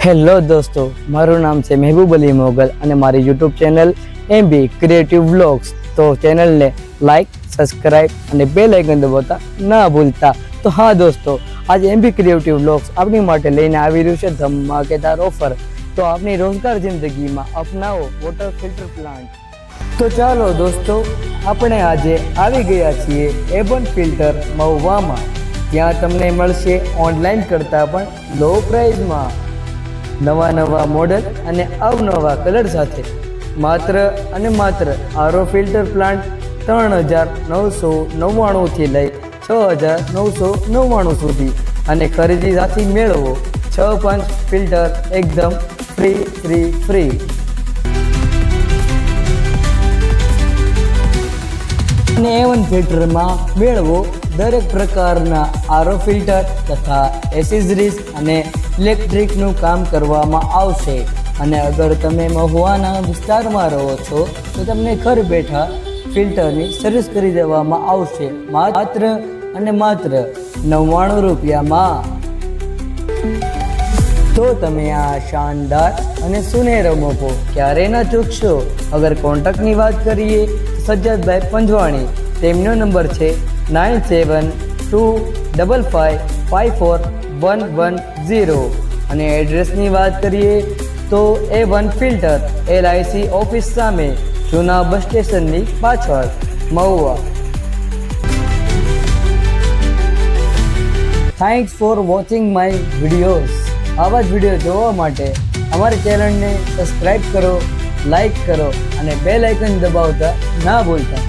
Hello દોસ્તો, મારું નામ છે મહેબૂબ અલી મોગલ અને મારી YouTube channel M B creative vlogs. તો ચેનલને લાઈક, સબસ્ક્રાઇબ અને બેલ આઇકન દબાવતા ના ભૂલતા. તો હા દોસ્તો, આજે એમબી ક્રિએટિવ વ્લોગ્સ આપણી માટે લઈને આવી રહ્યું છે ધમાકેદાર ઓફર. તો આપની રોજગાર જિંદગીમાં અપનાવો વોટર ફિલ્ટર પ્લાન્ટ. તો ચાલો દોસ્તો, આપણે આજે આવી ગયા છીએ એબન ફિલ્ટર મહુવામાં. ત્યાં તમને મળશે ઓનલાઈન કરતાં પણ લો પ્રાઇઝમાં નવા મોડલ અને અવનવા કલર સાથે માત્ર અને માત્ર આરો ફિલ્ટર પ્લાન્ટ 3,999 લઈ 6,999 સુધી અને ખરીદી સાથે મેળવો 6-5 ફિલ્ટર એકદમ ફ્રી. અને એવન ફિલ્ટરમાં મેળવો દરેક પ્રકારના આરો ફિલ્ટર તથા એસેસરીઝ અને ઇલેક્ટ્રિકનું કામ કરવામાં આવશે. અને અગર તમે મહુવાના વિસ્તારમાં રહો છો તો તમને ઘર બેઠા ફિલ્ટરની સર્વિસ કરી દેવામાં આવશે માત્ર અને માત્ર 99 રૂપિયામાં. તો તમે આ શાનદાર અને સુનેરો મોકો ક્યારે ના ચૂકશો. અગર કોન્ટેક્ટની વાત કરીએ સજ્જદભાઈ પંજવાણી, તેમનો નંબર છે 9725554110. અને એડ્રેસની વાત કરીએ તો A1 ફિલ્ટર LIC ઓફિસ સામે, જૂના બસ સ્ટેશનની પાછળ, Mahuva. Thanks for watching my videos. આવા જ વિડીયો જોવા માટે અમારી ચેનલને સબસ્ક્રાઈબ કરો, લાઈક કરો અને બેલ આઇકન દબાવતા ના ભૂલતા.